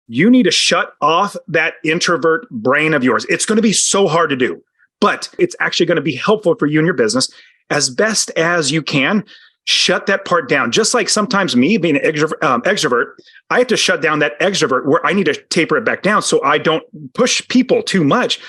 you need to shut off that introvert brain of yours. It's going to be so hard to do, but it's actually going to be helpful for you in your business as best as you can. Shut that part down. Just like sometimes me being an extrovert, I have to shut down that extrovert where I need to taper it back down so I don't push people too much.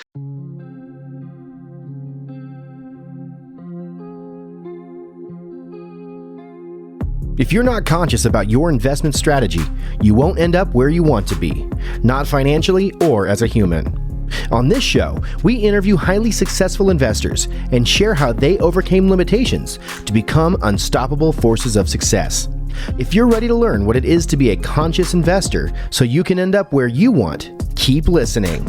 If you're not conscious about your investment strategy, you won't end up where you want to be, not financially or as a human. On this show, we interview highly successful investors and share how they overcame limitations to become unstoppable forces of success. If you're ready to learn what it is to be a conscious investor so you can end up where you want, keep listening.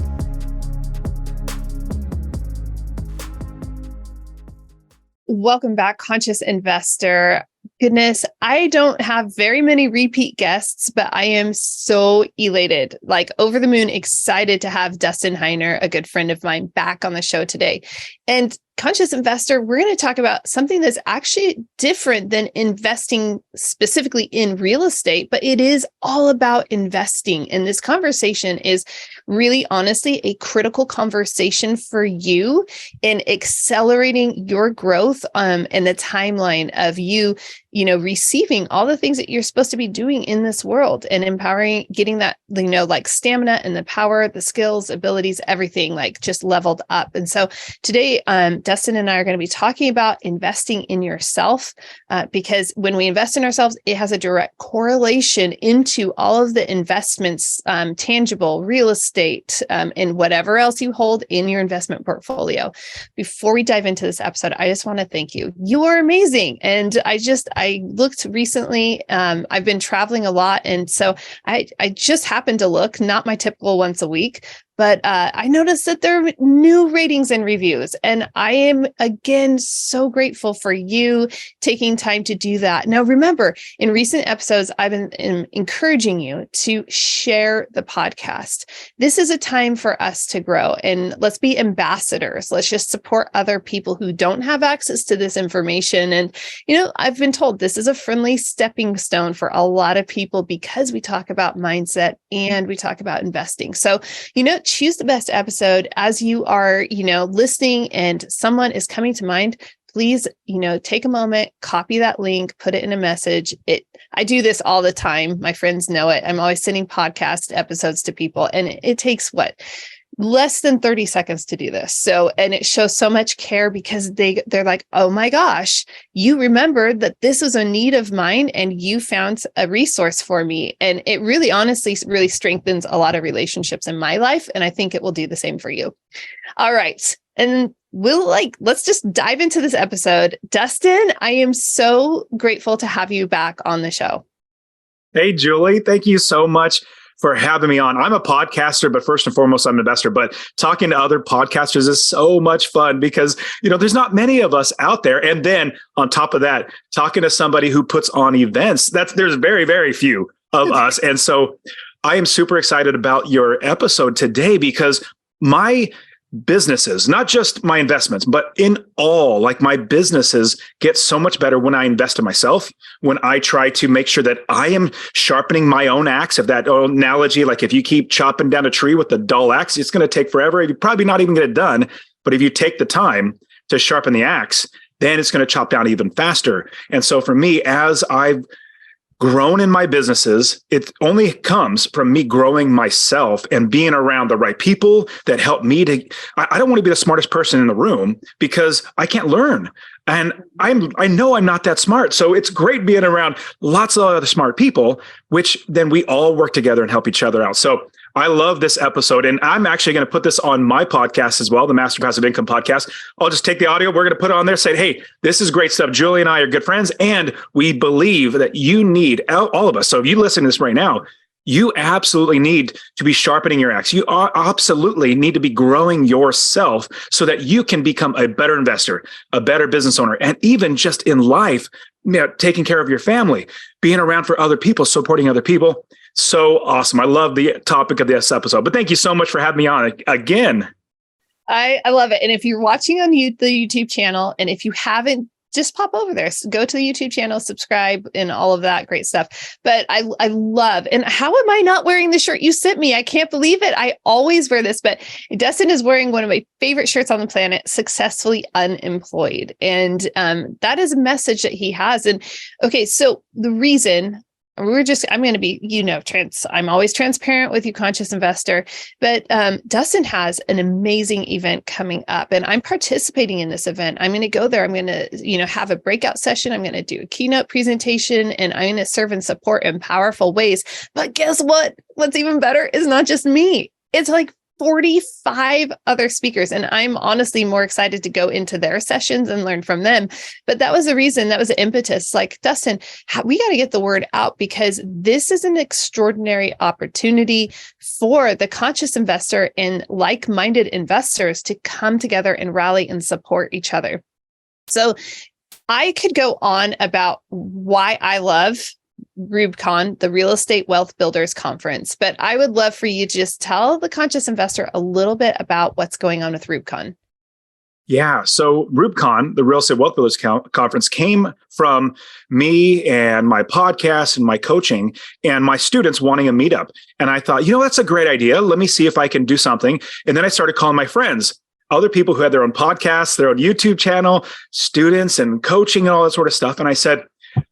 Welcome back, Conscious Investor. Goodness, I don't have very many repeat guests, but I am so elated, like over the moon, excited to have Dustin Heiner, a good friend of mine, back on the show today. And Conscious Investor, we're going to talk about something that's actually different than investing specifically in real estate, but it is all about investing. And this conversation is really, honestly, a critical conversation for you in accelerating your growth and the timeline of you receiving all the things that you're supposed to be doing in this world and empowering, getting that, like stamina and the power, the skills, abilities, everything like just leveled up. And so today, Dustin and I are going to be talking about investing in yourself because when we invest in ourselves, it has a direct correlation into all of the investments, tangible, real estate, and whatever else you hold in your investment portfolio. Before we dive into this episode, I just want to thank you. You are amazing. And I looked recently, I've been traveling a lot. And so I just happened to look, not my typical once a week, but I noticed that there are new ratings and reviews. And I am, again, so grateful for you taking time to do that. Now, remember, in recent episodes, I've been encouraging you to share the podcast. This is a time for us to grow, and let's be ambassadors. Let's just support other people who don't have access to this information. And, I've been told this is a friendly stepping stone for a lot of people because we talk about mindset and we talk about investing. So, choose the best episode as you are, listening and someone is coming to mind. Please, take a moment, copy that link, put it in a message. I do this all the time. My friends know it. I'm always sending podcast episodes to people, and it takes less than 30 seconds to do this. So, and it shows so much care because they're like, oh my gosh, you remembered that this was a need of mine and you found a resource for me. And it really, honestly, really strengthens a lot of relationships in my life. And I think it will do the same for you. All right. And let's just dive into this episode. Dustin, I am so grateful to have you back on the show. Hey, Julie, thank you so much for having me on. I'm a podcaster, but first and foremost, I'm an investor. But talking to other podcasters is so much fun because, there's not many of us out there. And then on top of that, talking to somebody who puts on events, there's very, very few of us. And so I am super excited about your episode today because my businesses, not just my investments, but in all, like my businesses get so much better when I invest in myself, when I try to make sure that I am sharpening my own axe. If that old analogy, like if you keep chopping down a tree with a dull axe, it's going to take forever. You're probably not even get it done. But if you take the time to sharpen the axe, then it's going to chop down even faster. And so for me, as I've grown in my businesses, it only comes from me growing myself and being around the right people that help me I don't want to be the smartest person in the room because I can't learn. And I know I'm not that smart. So it's great being around lots of other smart people, which then we all work together and help each other out. So I love this episode. And I'm actually going to put this on my podcast as well, the Master Passive Income podcast. I'll just take the audio. We're going to put it on there, say, hey, this is great stuff. Julie and I are good friends. And we believe that you need, all of us. So if you listen to this right now, you absolutely need to be sharpening your axe. You absolutely need to be growing yourself so that you can become a better investor, a better business owner, and even just in life, taking care of your family, being around for other people, supporting other people. So awesome. I love the topic of this episode, but thank you so much for having me on again. I love it. And if you're watching on the YouTube channel, and if you haven't just pop over there, go to the YouTube channel, subscribe, and all of that great stuff. But I love, and how am I not wearing the shirt you sent me? I can't believe it. I always wear this, but Dustin is wearing one of my favorite shirts on the planet, Successfully Unemployed. And that is a message that he has. And okay, so the reason I'm going to be, I'm always transparent with you, conscious investor, but Dustin has an amazing event coming up and I'm participating in this event. I'm going to go there. I'm going to, have a breakout session. I'm going to do a keynote presentation and I'm going to serve and support in powerful ways. But guess what? What's even better is not just me. It's like 45 other speakers. And I'm honestly more excited to go into their sessions and learn from them. But that was the reason, that was the impetus. Like, Dustin, we got to get the word out because this is an extraordinary opportunity for the conscious investor and like-minded investors to come together and rally and support each other. So I could go on about why I love REWBCON, the Real Estate Wealth Builders Conference, but I would love for you to just tell the conscious investor a little bit about what's going on with REWBCON. Yeah. So REWBCON, the Real Estate Wealth Builders Conference, came from me and my podcast and my coaching and my students wanting a meetup. And I thought, that's a great idea. Let me see if I can do something. And then I started calling my friends, other people who had their own podcasts, their own YouTube channel, students and coaching and all that sort of stuff. And I said,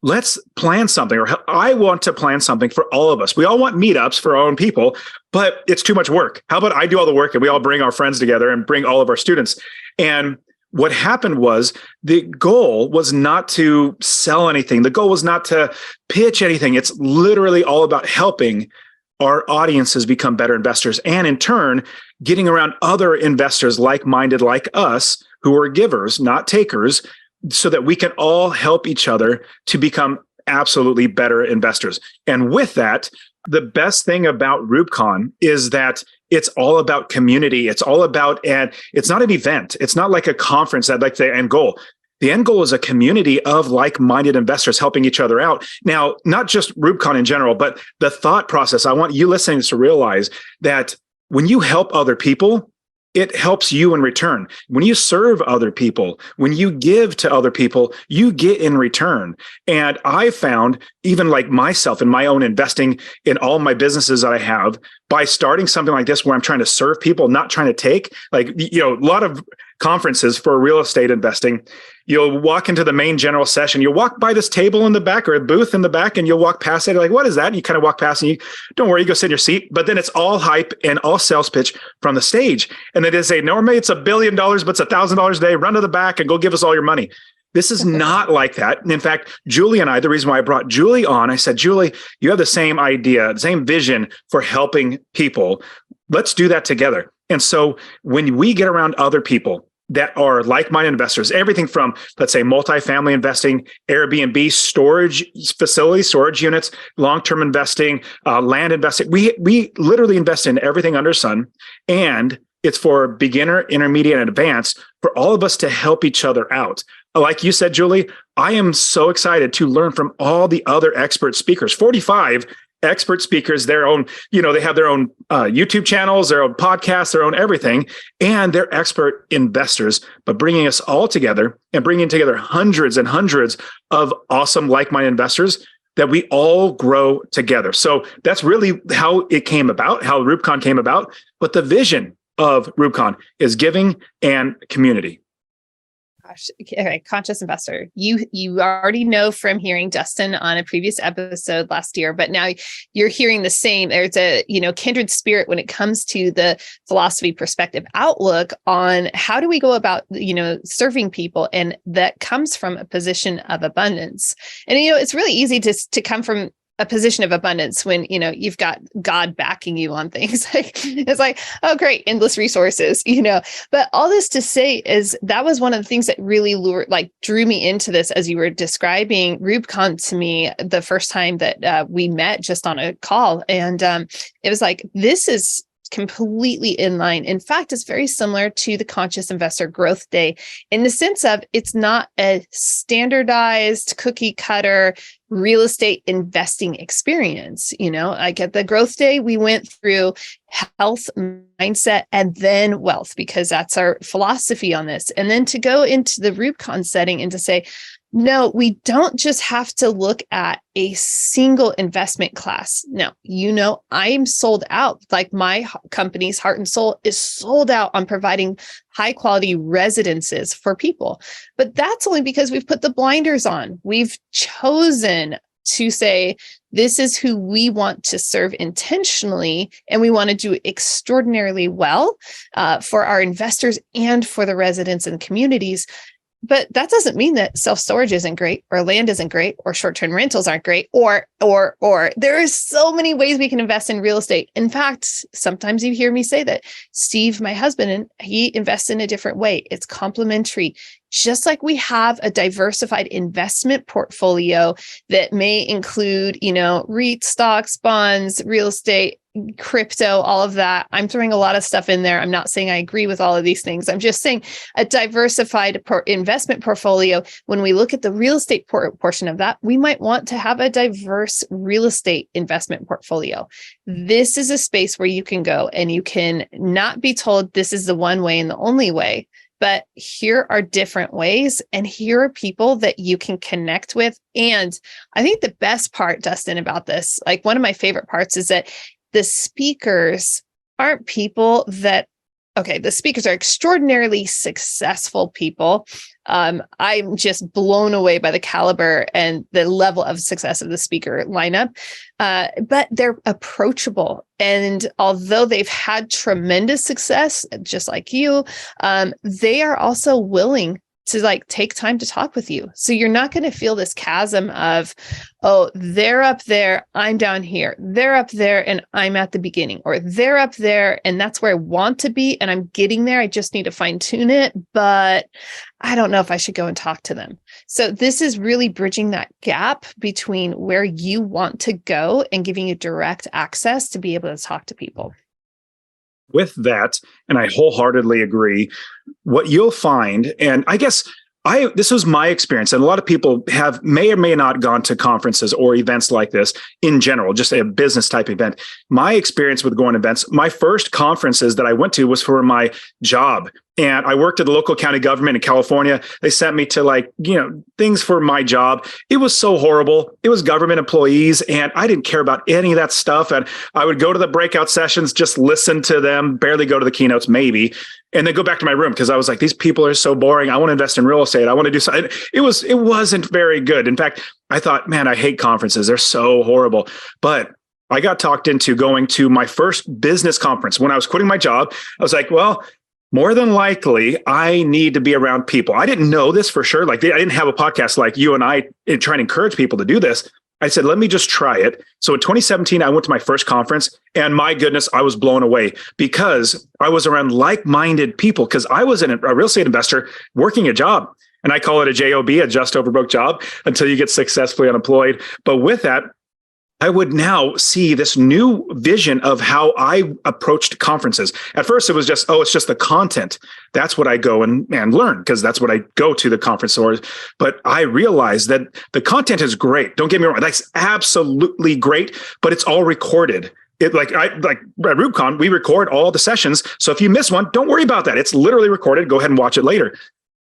let's plan something, or I want to plan something for all of us. We all want meetups for our own people, but it's too much work. How about I do all the work and we all bring our friends together and bring all of our students? And what happened was the goal was not to sell anything. The goal was not to pitch anything. It's literally all about helping our audiences become better investors. And in turn, getting around other investors like-minded like us who are givers, not takers, so that we can all help each other to become absolutely better investors. And with that, the best thing about REWBCON is that it's all about community. It's all about, and it's not an event. It's not like a conference that like the end goal. The end goal is a community of like-minded investors helping each other out. Now, not just REWBCON in general, but the thought process. I want you listening to realize that when you help other people, it helps you in return. When you serve other people, when you give to other people, you get in return. And I found, even like myself in my own investing in all my businesses that I have, by starting something like this where I'm trying to serve people, not trying to take, like, a lot of conferences for real estate investing, you'll walk into the main general session, you'll walk by this table in the back or a booth in the back and you'll walk past it. Like, what is that? And you kind of walk past and you don't worry, you go sit in your seat, but then it's all hype and all sales pitch from the stage. And they just say, normally it's $1 billion, but it's $1,000 a day, run to the back and go give us all your money. This is not like that. And in fact, Julie and I, the reason why I brought Julie on, I said, Julie, you have the same idea, the same vision for helping people. Let's do that together. And so when we get around other people that are like-minded investors, everything from, let's say, multifamily investing, Airbnb, storage facilities, storage units, long-term investing, land investing, we literally invest in everything under sun. And it's for beginner, intermediate, and advanced for all of us to help each other out. Like you said, Julie, I am so excited to learn from all the other expert speakers, 45 expert speakers, their own, they have their own YouTube channels, their own podcasts, their own everything, and they're expert investors, but bringing us all together and bringing together hundreds and hundreds of awesome like-minded investors that we all grow together. So that's really how it came about, how REWBCON came about. But the vision of REWBCON is giving and community. Gosh, okay, conscious investor. You already know from hearing Dustin on a previous episode last year, but now you're hearing the same. There's a kindred spirit when it comes to the philosophy, perspective, outlook on how do we go about serving people, and that comes from a position of abundance. And it's really easy to come from a position of abundance when, you've got God backing you on things. It's like, oh, great, endless resources, but all this to say is that was one of the things that really drew me into this as you were describing REWBCON to me the first time that we met just on a call. And it was like, this is completely in line. In fact, it's very similar to the Conscious Investor Growth Day in the sense of it's not a standardized cookie cutter real estate investing experience. Like at the Growth Day, we went through health, mindset, and then wealth, because that's our philosophy on this. And then to go into the REWBCON setting and to say, No, we don't just have to look at a single investment class. No, I'm sold out. Like my company's Heart and Soul is sold out on providing high quality residences for people. But that's only because we've put the blinders on. We've chosen to say, this is who we want to serve intentionally, and we want to do extraordinarily well for our investors and for the residents and communities. But that doesn't mean that self-storage isn't great, or land isn't great, or short-term rentals aren't great, or there are so many ways we can invest in real estate. In fact, sometimes you hear me say that Steve, my husband, and he invests in a different way. It's complementary. Just like we have a diversified investment portfolio that may include, REIT, stocks, bonds, real estate, crypto, all of that. I'm throwing a lot of stuff in there. I'm not saying I agree with all of these things. I'm just saying a diversified investment portfolio. When we look at the real estate portion of that, we might want to have a diverse real estate investment portfolio. This is a space where you can go and you can not be told this is the one way and the only way. But here are different ways, and here are people that you can connect with. And I think the best part, Dustin, about this, like one of my favorite parts, is that the speakers aren't people that, the speakers are extraordinarily successful people. I'm just blown away by the caliber and the level of success of the speaker lineup. But they're approachable. And although they've had tremendous success, just like you, they are also willing to take time to talk with you. So you're not going to feel this chasm of, oh, they're up there, I'm down here. They're up there and I'm at the beginning, or they're up there and that's where I want to be and I'm getting there. I just need to fine tune it, but I don't know if I should go and talk to them. So this is really bridging that gap between where you want to go and giving you direct access to be able to talk to people. With that, and I wholeheartedly agree, what you'll find, and I guess this was my experience, and a lot of people may or may not gone to conferences or events like this in general, just a business type event. My experience with going to events, my first conferences that I went to was for my job. And I worked at the local county government in California. They sent me to things for my job. It was so horrible. It was government employees, and I didn't care about any of that stuff. And I would go to the breakout sessions, just listen to them, barely go to the keynotes, maybe, and then go back to my room because I was like, these people are so boring. I want to invest in real estate. I want to do something. It wasn't very good. In fact, I thought, man, I hate conferences. They're so horrible. But I got talked into going to my first business conference when I was quitting my job. I was like, well, more than likely, I need to be around people. I didn't know this for sure. I didn't have a podcast like you and I trying to encourage people to do this. I said, let me just try it. So in 2017, I went to my first conference, and my goodness, I was blown away because I was around like-minded people, because I was a real estate investor working a job. And I call it a JOB, a just over broke job, until you get successfully unemployed. But with that, I would now see this new vision of how I approached conferences. At first, it was just, it's just the content. That's what I go and learn, because that's what I go to the conference for. But I realized that the content is great. Don't get me wrong. That's absolutely great, but it's all recorded. At REWBCON, we record all the sessions. So if you miss one, don't worry about that. It's literally recorded. Go ahead and watch it later.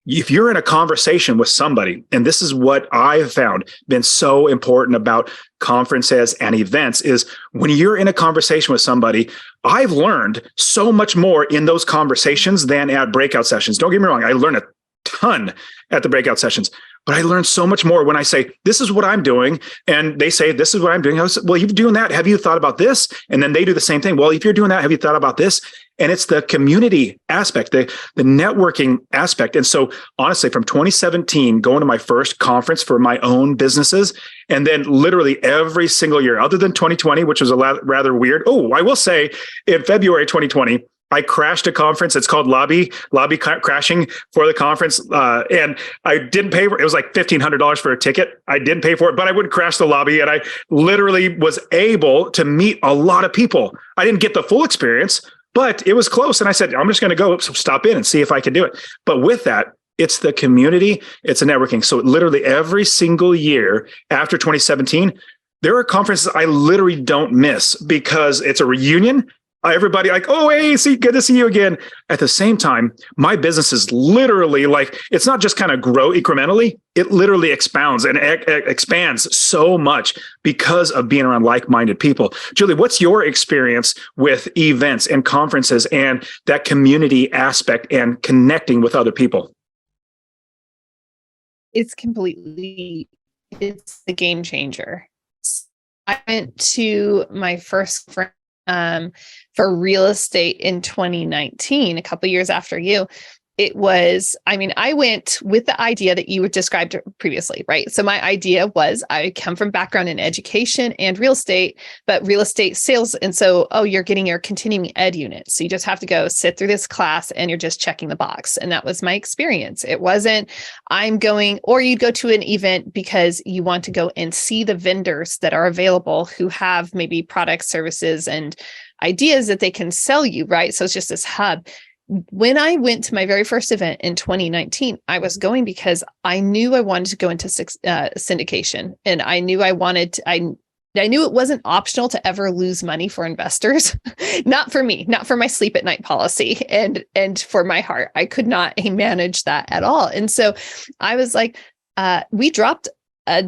If you're in a conversation with somebody, and this is what I've found been so important about conferences and events, is when you're in a conversation with somebody, I've learned so much more in those conversations than at breakout sessions. Don't get me wrong. I learned a ton at the breakout sessions, but I learned so much more when I say, this is what I'm doing. And they say, this is what I'm doing. I was, well, you're doing that. Have you thought about this? And then they do the same thing. Well, if you're doing that, have you thought about this? And it's the community aspect, the networking aspect. And so honestly, from 2017, going to my first conference for my own businesses, and then literally every single year, other than 2020, which was rather weird. Oh, I will say in February 2020, I crashed a conference. It's called lobby crashing for the conference. And I didn't pay for it. It was like $1,500 for a ticket. I didn't pay for it, but I would crash the lobby. And I literally was able to meet a lot of people. I didn't get the full experience, but it was close. And I said, I'm just going to go stop in and see if I can do it. But with that, it's the community, it's the networking. So literally every single year after 2017, there are conferences I literally don't miss because it's a reunion. everybody like, oh, hey, good to see you again. At the same time, my business is literally like, it's not just kind of grow incrementally. It literally expounds and expands so much because of being around like-minded people. Julie, what's your experience with events and conferences and that community aspect and connecting with other people? It's the game changer. I went to my first for real estate in 2019, a couple of years after you. It was, I went with the idea that you described previously, right? So my idea was I come from background in education and real estate, but real estate sales. And so, you're getting your continuing ed unit. So you just have to go sit through this class and you're just checking the box. And that was my experience. It wasn't or you'd go to an event because you want to go and see the vendors that are available who have maybe products, services, and ideas that they can sell you, right? So it's just this hub. When I went to my very first event in 2019, I was going because I knew I wanted to go into syndication, and I knew I knew it wasn't optional to ever lose money for investors. Not for me, not for my sleep at night policy, and for my heart. I could not manage that at all. And so I was like, we dropped a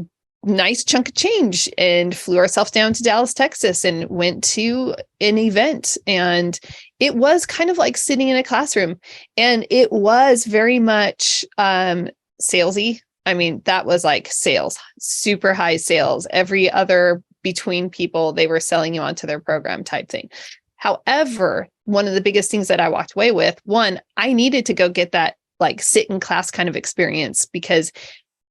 nice chunk of change and flew ourselves down to Dallas, Texas, and went to an event. And it was kind of like sitting in a classroom, and it was very much salesy. That was like sales, super high sales. Every other between people, they were selling you onto their program type thing. However, one of the biggest things that I walked away with, one, I needed to go get that like sit in class kind of experience, because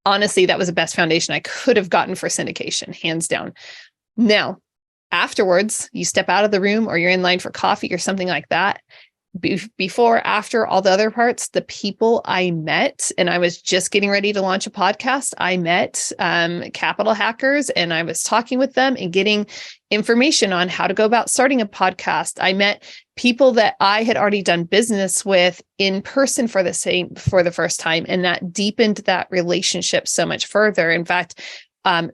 honestly, that was the best foundation I could have gotten for syndication, hands down. Now, afterwards, you step out of the room or you're in line for coffee or something like that. Before, after all the other parts, the people I met, and I was just getting ready to launch a podcast, I met capital hackers, and I was talking with them and getting information on how to go about starting a podcast. I met people that I had already done business with in person for the first time, and that deepened that relationship so much further. In fact,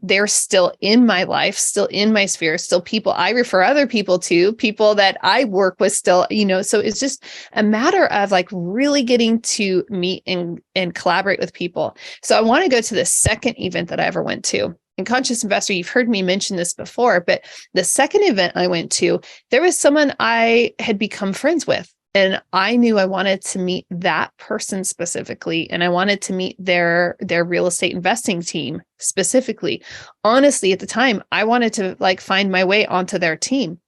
they're still in my life, still in my sphere, still people I refer other people to, people that I work with still, so it's just a matter of like really getting to meet and collaborate with people. So I want to go to the second event that I ever went to. And Conscious Investor, you've heard me mention this before, but the second event I went to, there was someone I had become friends with. And I knew I wanted to meet that person specifically, and I wanted to meet their real estate investing team specifically. Honestly, at the time, I wanted to like find my way onto their team.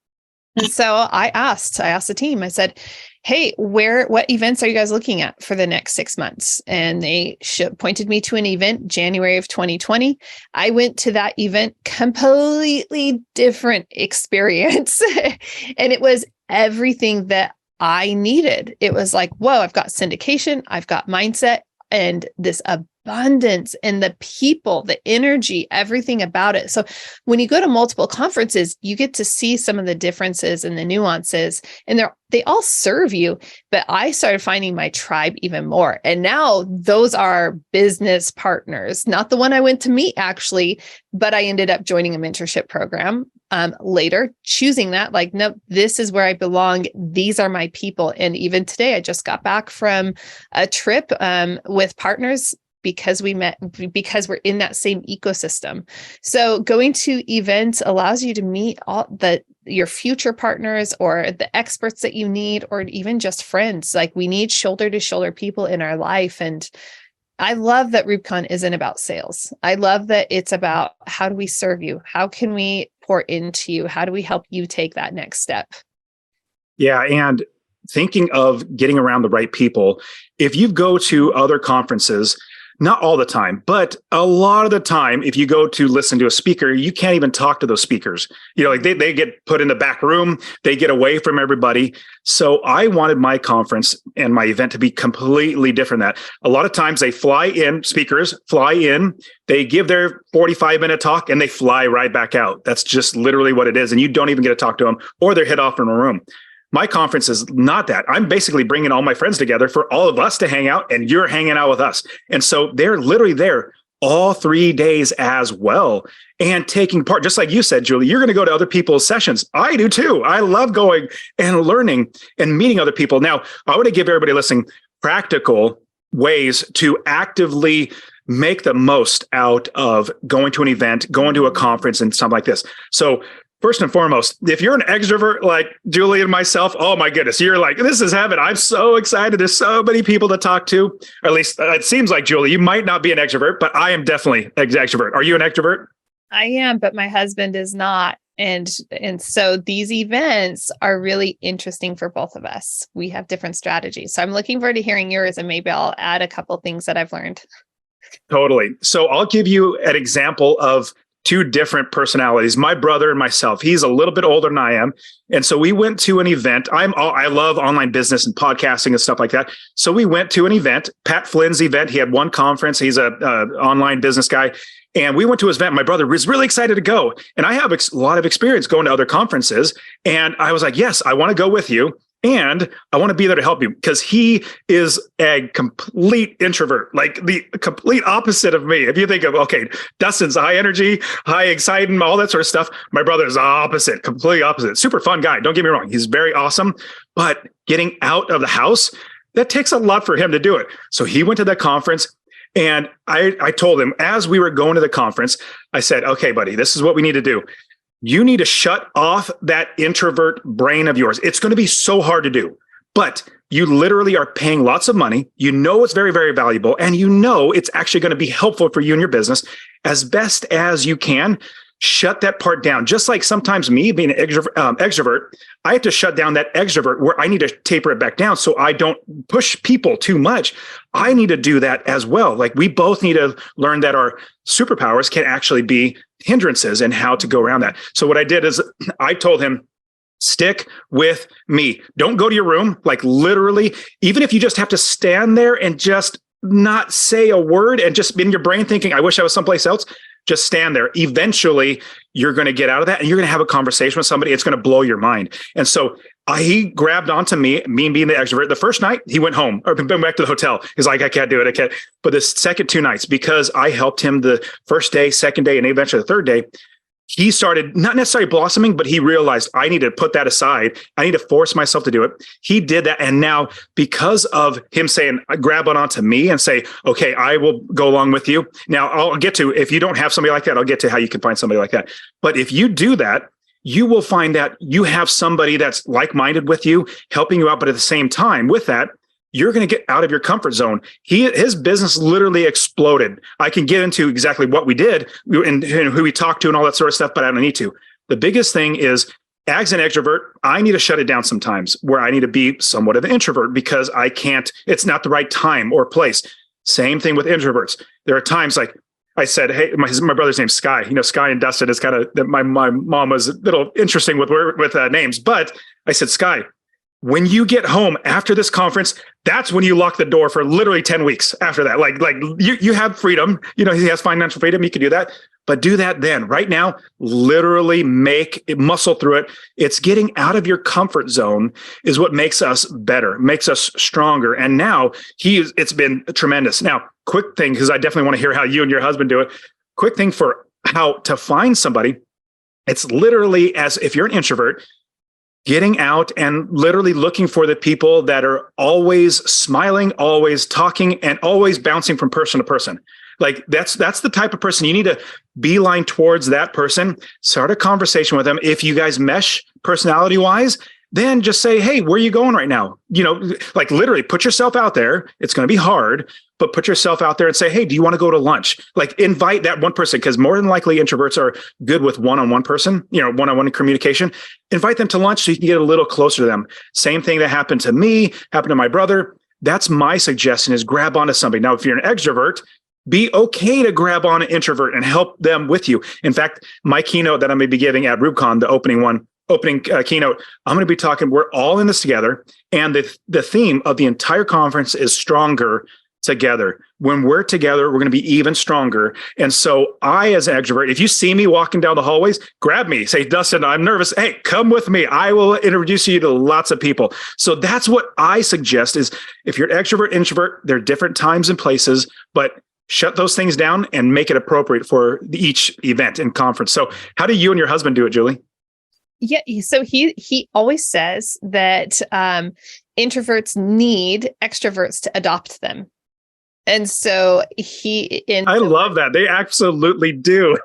And so I asked the team, I said, hey, what events are you guys looking at for the next 6 months? And they pointed me to an event, January of 2020. I went to that event, completely different experience. And it was everything that I needed. It was like, whoa, I've got syndication, I've got mindset, and this abundance, and the people, the energy, everything about it. So when you go to multiple conferences, you get to see some of the differences and the nuances, and they all serve you. But I started finding my tribe even more. And now those are business partners, not the one I went to meet actually, but I ended up joining a mentorship program later, choosing that, like, nope, this is where I belong. These are my people. And even today, I just got back from a trip with partners because we're in that same ecosystem. So going to events allows you to meet your future partners or the experts that you need, or even just friends. Like, we need shoulder to shoulder people in our life. And I love that REWBCON isn't about sales. I love that it's about, how do we serve you? How can we pour into you? How do we help you take that next step? Yeah. And thinking of getting around the right people, if you go to other conferences, not all the time, but a lot of the time, if you go to listen to a speaker, you can't even talk to those speakers. Like they get put in the back room, they get away from everybody. So I wanted my conference and my event to be completely different than that. A lot of times speakers fly in, they give their 45-minute talk, and they fly right back out. That's just literally what it is. And you don't even get to talk to them, or they're hit off in a room. My conference is not that. I'm basically bringing all my friends together for all of us to hang out, and you're hanging out with us. And so they're literally there all 3 days as well and taking part. Just like you said, Julie, you're going to go to other people's sessions. I do too. I love going and learning and meeting other people. Now, I want to give everybody listening practical ways to actively make the most out of going to an event, going to a conference and something like this. So first and foremost, if you're an extrovert like Julie and myself, oh my goodness, you're like, this is heaven. I'm so excited. There's so many people to talk to. Or at least it seems like, Julie, you might not be an extrovert, but I am definitely an extrovert. Are you an extrovert? I am, but my husband is not. And so these events are really interesting for both of us. We have different strategies. So I'm looking forward to hearing yours, and maybe I'll add a couple things that I've learned. Totally. So I'll give you an example of two different personalities, my brother and myself. He's a little bit older than I am. And so we went to an event. I love online business and podcasting and stuff like that. So we went to an event, Pat Flynn's event. He had one conference. He's a online business guy. And we went to his event. My brother was really excited to go. And I have a lot of experience going to other conferences. And I was like, yes, I want to go with you. And I want to be there to help you, because he is a complete introvert, like the complete opposite of me. If you think of, okay, Dustin's high energy, high excitement, all that sort of stuff. My brother is opposite, completely opposite. Super fun guy. Don't get me wrong. He's very awesome. But getting out of the house, that takes a lot for him to do it. So he went to that conference. And I told him, as we were going to the conference, I said, okay, buddy, this is what we need to do. You need to shut off that introvert brain of yours. It's going to be so hard to do, but you literally are paying lots of money. You know it's very, very valuable, and you know it's actually going to be helpful for you and your business. As best as you can, shut that part down. Just like sometimes me being an extrovert, I have to shut down that extrovert where I need to taper it back down so I don't push people too much. I need to do that as well. Like, we both need to learn that our superpowers can actually be hindrances and how to go around that. So what I did is I told him, stick with me. Don't go to your room. Like, literally, even if you just have to stand there and just not say a word and just in your brain thinking, I wish I was someplace else, just stand there. Eventually, you're going to get out of that and you're going to have a conversation with somebody. It's going to blow your mind. And so he grabbed onto me being the extrovert. The first night, he went home or went back to the hotel. He's like, I can't do it. I can't. But the second 2 nights, because I helped him the first day, second day, and eventually the third day, he started not necessarily blossoming, but he realized, I need to put that aside. I need to force myself to do it. He did that. And now, because of him saying, grab onto me and say, okay, I will go along with you. Now, I'll get to, if you don't have somebody like that, I'll get to how you can find somebody like that. But if you do that, you will find that you have somebody that's like-minded with you, helping you out. But at the same time, with that, you're going to get out of your comfort zone. His business literally exploded. I can get into exactly what we did and who we talked to and all that sort of stuff, but I don't need to. The biggest thing is, as an extrovert, I need to shut it down sometimes, where I need to be somewhat of an introvert because I can't, it's not the right time or place. Same thing with introverts. There are times like I said, hey, my brother's name's Sky. You know, Sky and Dustin is kind of, my mom was a little interesting with names, but I said, Sky, when you get home after this conference, that's when you lock the door for literally 10 weeks after that. Like you have freedom. You know, he has financial freedom. You can do that, but do that then. Right now, literally muscle through it. It's getting out of your comfort zone is what makes us better, makes us stronger. And now it's been tremendous. Now, quick thing, because I definitely want to hear how you and your husband do it. Quick thing for how to find somebody. It's literally, as if you're an introvert, getting out and literally looking for the people that are always smiling, always talking, and always bouncing from person to person. Like that's the type of person you need to beeline towards. That person, start a conversation with them. If you guys mesh personality wise, then just say, hey, where are you going right now? You know, like literally put yourself out there. It's going to be hard, but put yourself out there and say, hey, do you want to go to lunch? Like invite that one person, because more than likely introverts are good with one-on-one person, you know, one-on-one communication. Invite them to lunch so you can get a little closer to them. Same thing that happened to me, happened to my brother. That's my suggestion, is grab onto somebody. Now, if you're an extrovert, be okay to grab on an introvert and help them with you. In fact, my keynote that I'm going to be giving at REWBCON, the opening keynote, I'm going to be talking, we're all in this together. And the theme of the entire conference is stronger together. When we're together, we're going to be even stronger. And so I, as an extrovert, if you see me walking down the hallways, grab me, say, Dustin, I'm nervous. Hey, come with me. I will introduce you to lots of people. So that's what I suggest is, if you're an extrovert, introvert, there are different times and places, but shut those things down and make it appropriate for each event and conference. So how do you and your husband do it, Julie? Yeah. So he always says that introverts need extroverts to adopt them. And so I love that. They absolutely do.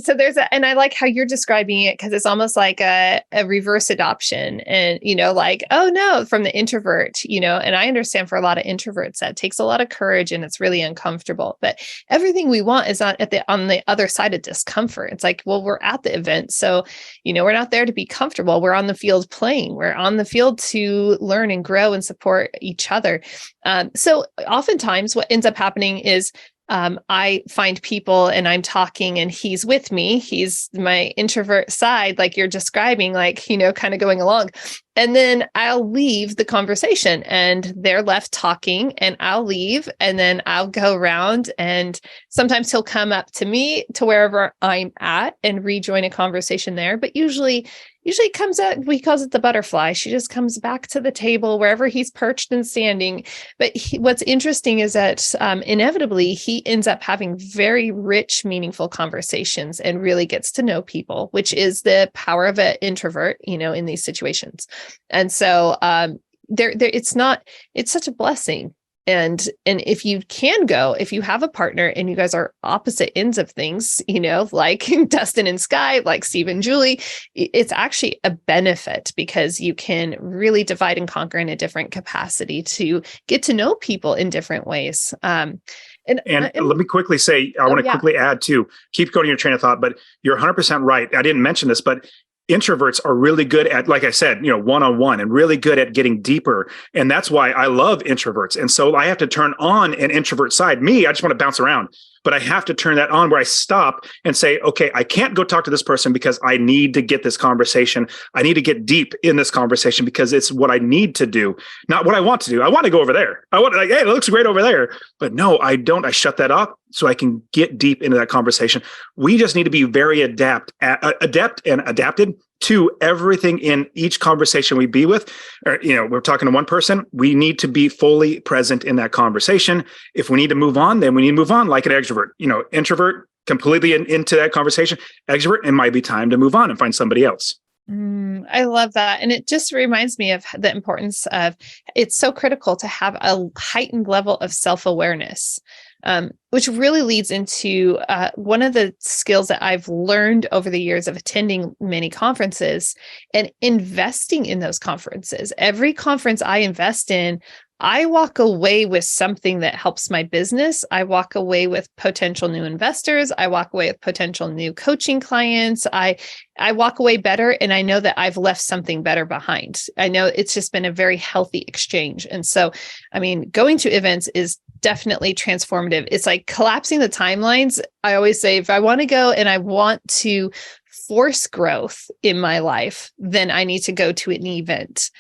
So and I like how you're describing it, because it's almost like a reverse adoption, and, like, oh no, from the introvert, and I understand for a lot of introverts that takes a lot of courage and it's really uncomfortable, but everything we want is on the other side of discomfort. It's like, well, we're at the event. So, we're not there to be comfortable. We're on the field playing. We're on the field to learn and grow and support each other. So oftentimes what ends up happening is, I find people and I'm talking and he's with me. He's my introvert side, like you're describing, like, kind of going along. And then I'll leave the conversation and they're left talking, and I'll leave, and then I'll go around, and sometimes he'll come up to me to wherever I'm at and rejoin a conversation there. But usually it comes out, we calls it the butterfly. She just comes back to the table wherever he's perched and standing. But what's interesting is that inevitably he ends up having very rich, meaningful conversations and really gets to know people, which is the power of an introvert, in these situations. And so it's such a blessing. And if you if you have a partner and you guys are opposite ends of things, like Dustin and Sky, like Steve and Julie, it's actually a benefit, because you can really divide and conquer in a different capacity to get to know people in different ways. And let me quickly say, I want to quickly add too, keep going to your train of thought, but you're 100% right. I didn't mention this, but introverts are really good at, like I said, one-on-one, and really good at getting deeper. And that's why I love introverts. And so I have to turn on an introvert side. I just want to bounce around, but I have to turn that on where I stop and say, okay, I can't go talk to this person because I need to get this conversation. I need to get deep in this conversation because it's what I need to do, not what I want to do. I want to go over there. I want hey, it looks great over there. But no, I don't. I shut that off so I can get deep into that conversation. We just need to be very adept and adapted to everything in each conversation we be with. We're talking to one person. We need to be fully present in that conversation. If we need to move on, then we need to move on like an extrovert. Introvert completely into that conversation. Extrovert, it might be time to move on and find somebody else. I love that. And it just reminds me of the importance of, it's so critical to have a heightened level of self-awareness, which really leads into one of the skills that I've learned over the years of attending many conferences and investing in those conferences. Every conference I invest in, I walk away with something that helps my business. I walk away with potential new investors. I walk away with potential new coaching clients. I walk away better, and I know that I've left something better behind. I know it's just been a very healthy exchange. And so, going to events is definitely transformative. It's like collapsing the timelines. I always say, if I want to go and I want to force growth in my life, then I need to go to an event.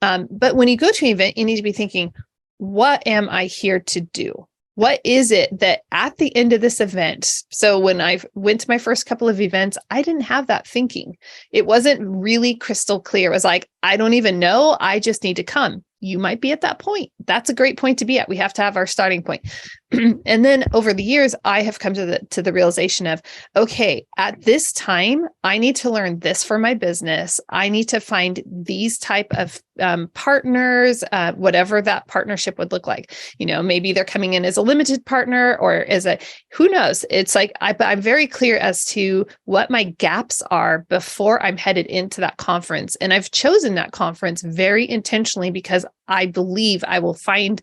But when you go to an event, you need to be thinking, what am I here to do? What is it that at the end of this event? So when I went to my first couple of events, I didn't have that thinking. It wasn't really crystal clear. It was like, I don't even know. I just need to come. You might be at that point. That's a great point to be at. We have to have our starting point. And then over the years, I have come to the realization of, okay, at this time, I need to learn this for my business. I need to find these type of partners, whatever that partnership would look like. Maybe they're coming in as a limited partner or who knows? It's like, I'm very clear as to what my gaps are before I'm headed into that conference. And I've chosen that conference very intentionally because I believe I will find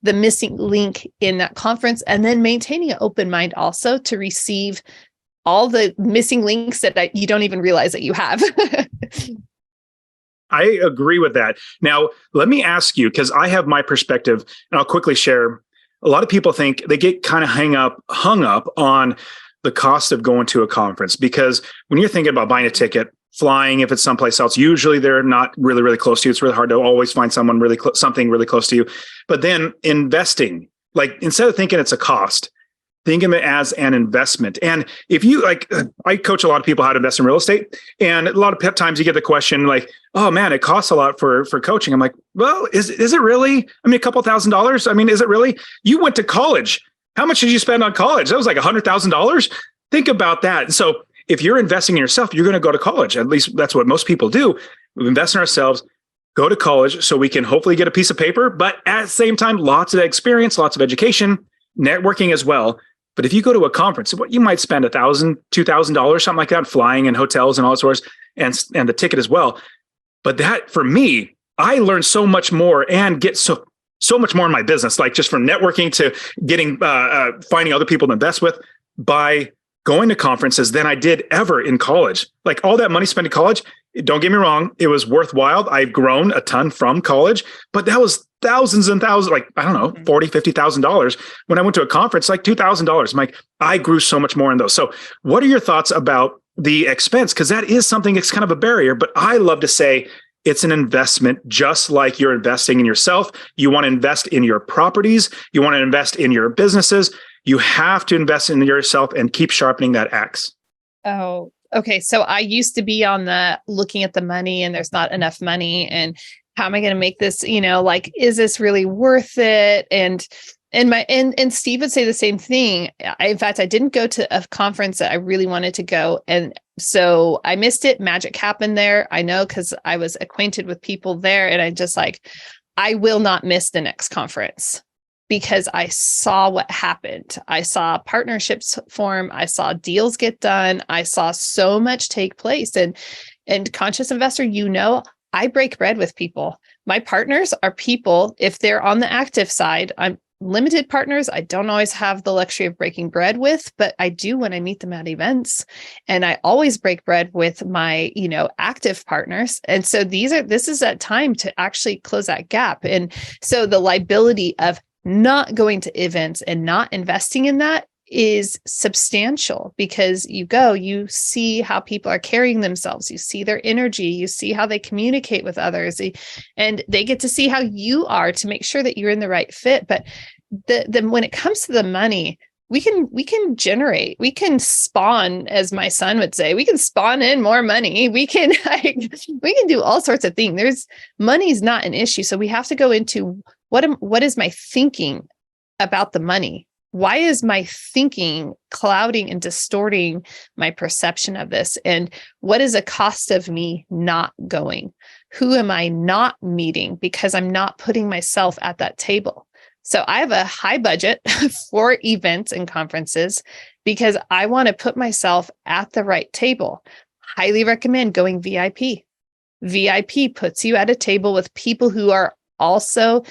the missing link in that conference, and then maintaining an open mind also to receive all the missing links that you don't even realize that you have. I agree with that. Now, let me ask you, because I have my perspective, and I'll quickly share. A lot of people think they get kind of hung up on the cost of going to a conference, because when you're thinking about buying a ticket, flying, if it's someplace else, usually they're not really, really close to you. It's really hard to always find someone something really close to you. But then investing, like instead of thinking it's a cost, think of it as an investment. And if you I coach a lot of people how to invest in real estate. And a lot of times you get the question like, oh man, it costs a lot for coaching. I'm like, well, is it really? A couple $1,000s. Is it really? You went to college. How much did you spend on college? That was like $100,000. Think about that. And so if you're investing in yourself, you're going to go to college. At least that's what most people do. We invest in ourselves, go to college so we can hopefully get a piece of paper, but at the same time, lots of experience, lots of education, networking as well. But if you go to a conference, you might spend $1,000, $2,000, something like that, flying and hotels and all sorts, and the ticket as well. But that, for me, I learned so much more and get so much more in my business, like just from networking to getting finding other people to invest with by going to conferences than I did ever in college. Like all that money spent in college, don't get me wrong, it was worthwhile. I've grown a ton from college, but that was thousands and thousands, like, I don't know, $40,000, $50,000. When I went to a conference, like $2,000. I'm like, I grew so much more in those. So what are your thoughts about the expense? Because that is something that's kind of a barrier, but I love to say it's an investment, just like you're investing in yourself. You want to invest in your properties. You want to invest in your businesses. You have to invest in yourself and keep sharpening that axe. Oh, okay. So I used to be on the looking at the money and there's not enough money. And how am I going to make this, like, is this really worth it? And Steve would say the same thing. In fact, I didn't go to a conference that I really wanted to go. And so I missed it. Magic happened there. I know, because I was acquainted with people there, and I just I will not miss the next conference because I saw what happened. I saw partnerships form. I saw deals get done. I saw so much take place. And Conscious Investor, I break bread with people. My partners are people, if they're on the active side, I'm limited partners. I don't always have the luxury of breaking bread with, but I do when I meet them at events. And I always break bread with my, active partners. And so this is that time to actually close that gap. And so the liability of not going to events and not investing in that is substantial, because you see how people are carrying themselves, you see their energy, you see how they communicate with others, and they get to see how you are to make sure that you're in the right fit. But when it comes to the money, we can spawn, as my son would say, we can spawn in more money. We can do all sorts of things. Money's not an issue. So we have to go into what is my thinking about the money? Why is my thinking clouding and distorting my perception of this? And what is the cost of me not going? Who am I not meeting because I'm not putting myself at that table? So I have a high budget for events and conferences because I want to put myself at the right table. Highly recommend going VIP. VIP puts you at a table with people who are also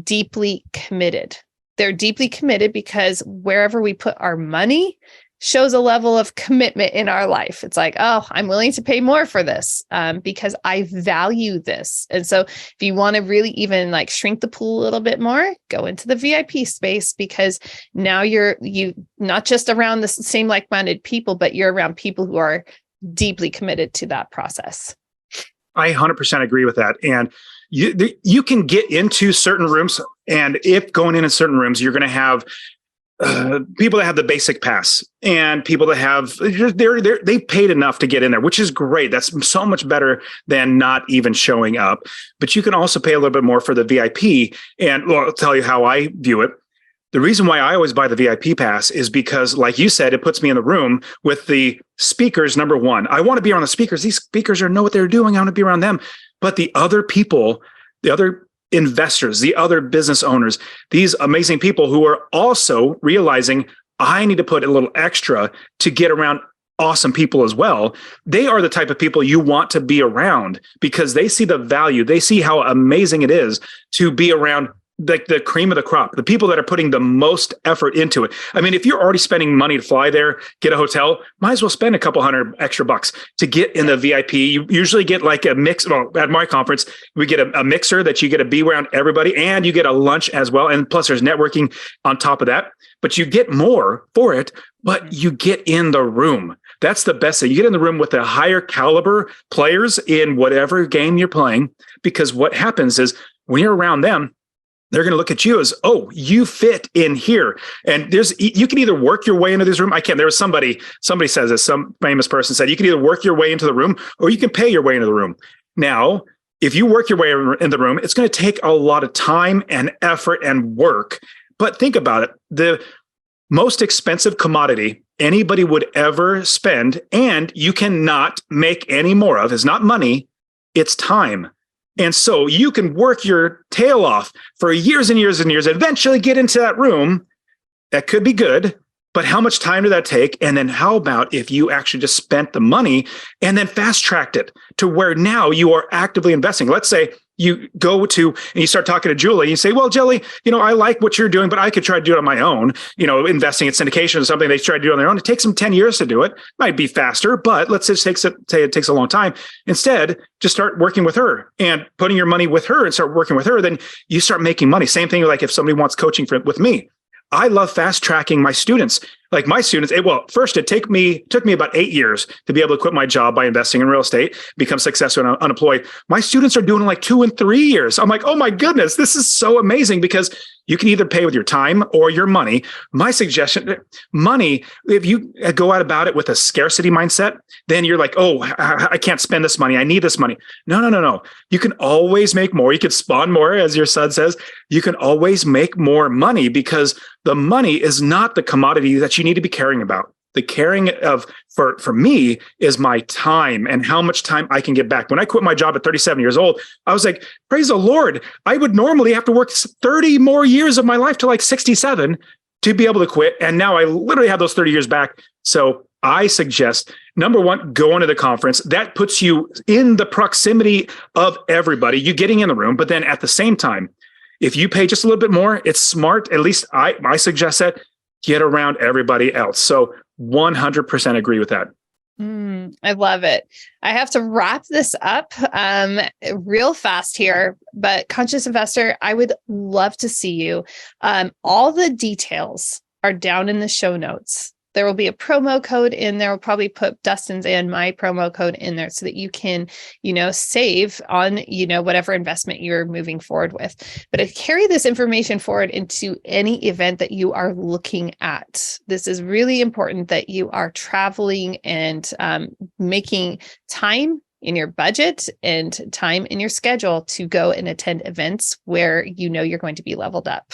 deeply committed. They're deeply committed because wherever we put our money shows a level of commitment in our life. It's like, oh, I'm willing to pay more for this because I value this. And so if you want to really even shrink the pool a little bit more, go into the VIP space, because now you not just around the same like-minded people, but you're around people who are deeply committed to that process. I 100% agree with that. And you can get into certain rooms, and if going in certain rooms, you're going to have people that have the basic pass and people that have they paid enough to get in there, which is great. That's so much better than not even showing up. But you can also pay a little bit more for the VIP. And I'll tell you how I view it. The reason why I always buy the VIP pass is because, like you said, it puts me in the room with the speakers. Number one, I want to be around the speakers. These speakers know what they're doing. I want to be around them. But the other people, the other investors, the other business owners, these amazing people who are also realizing I need to put a little extra to get around awesome people as well. They are the type of people you want to be around because they see the value. They see how amazing it is to be around the cream of the crop, the people that are putting the most effort into it. I mean, if you're already spending money to fly there, get a hotel, might as well spend a couple $100 extra to get in the VIP. You usually get like a mix. Well, at my conference, we get a mixer that you get to be around everybody, and you get a lunch as well. And plus there's networking on top of that, but you get more for it, but you get in the room. That's the best thing. You get in the room with the higher caliber players in whatever game you're playing, because what happens is when you're around them, they're going to look at you as, oh, you fit in here. And you can either work your way into this room. There was somebody says this, some famous person said, you can either work your way into the room or you can pay your way into the room. Now, if you work your way in the room, it's going to take a lot of time and effort and work. But think about it. most expensive commodity anybody would ever spend, and you cannot make any more of, is not money, it's time. And so you can work your tail off for years and years and years, and eventually get into that room. That could be good, but how much time did that take? And then how about if you actually just spent the money and then fast tracked it to where now you are actively investing? Let's say you go to and you start talking to Julie, and you say, well, Julie, I like what you're doing, but I could try to do it on my own, investing in syndication or something they try to do on their own. It takes them 10 years to do it. Might be faster, but let's just say it takes a long time. Instead, just start working with her and putting your money with her and start working with her. Then you start making money. Same thing like if somebody wants coaching with me. I love fast tracking my students. Like my students, first it took me about 8 years to be able to quit my job by investing in real estate, become successful and unemployed. My students are doing like 2 and 3 years. I'm like, oh my goodness, this is so amazing, because you can either pay with your time or your money. My suggestion, money, if you go out about it with a scarcity mindset, then you're like, oh, I can't spend this money. I need this money. No. You can always make more. You can spawn more, as your son says. You can always make more money, because the money is not the commodity that you need to be caring about. The caring of, for me, is my time and how much time I can get back. When I quit my job at 37 years old, I was like, praise the Lord. I would normally have to work 30 more years of my life to like 67 to be able to quit. And now I literally have those 30 years back. So I suggest, number one, going to the conference. That puts you in the proximity of everybody, you getting in the room. But then at the same time, if you pay just a little bit more, it's smart. At least I suggest that. Get around everybody else. So 100% agree with that. I love it. I have to wrap this up real fast here, but Conscious Investor, I would love to see you. All the details are down in the show notes. There will be a promo code in there. We'll probably put Dustin's and my promo code in there so that you can, save on, whatever investment you're moving forward with. But to carry this information forward into any event that you are looking at, this is really important that you are traveling and making time in your budget and time in your schedule to go and attend events where you're going to be leveled up.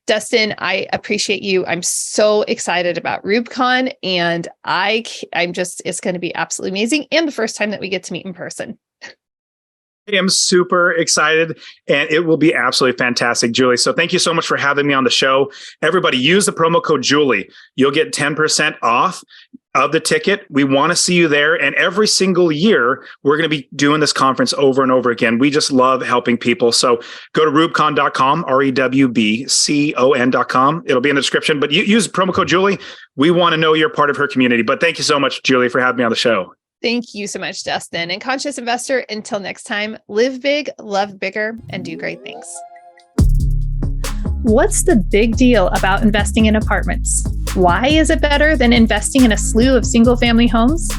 Dustin, I appreciate you. I'm so excited about REWBCON, and it's going to be absolutely amazing. And the first time that we get to meet in person. I am super excited, and it will be absolutely fantastic, Julie. So thank you so much for having me on the show. Everybody, use the promo code Julie. You'll get 10% off of the ticket. We want to see you there. And every single year, we're going to be doing this conference over and over again. We just love helping people. So go to REWBCON.com, REWBCON.com. It'll be in the description, but use promo code Julie. We want to know you're part of her community. But thank you so much, Julie, for having me on the show. Thank you so much, Dustin. And Conscious Investor, until next time, live big, love bigger, and do great things. What's the big deal about investing in apartments? Why is it better than investing in a slew of single-family homes?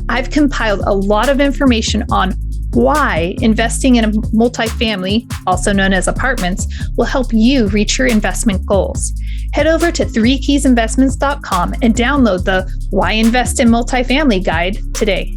I've compiled a lot of information on why investing in a multifamily, also known as apartments, will help you reach your investment goals. Head over to 3keysinvestments.com and download the Why Invest in Multifamily guide today.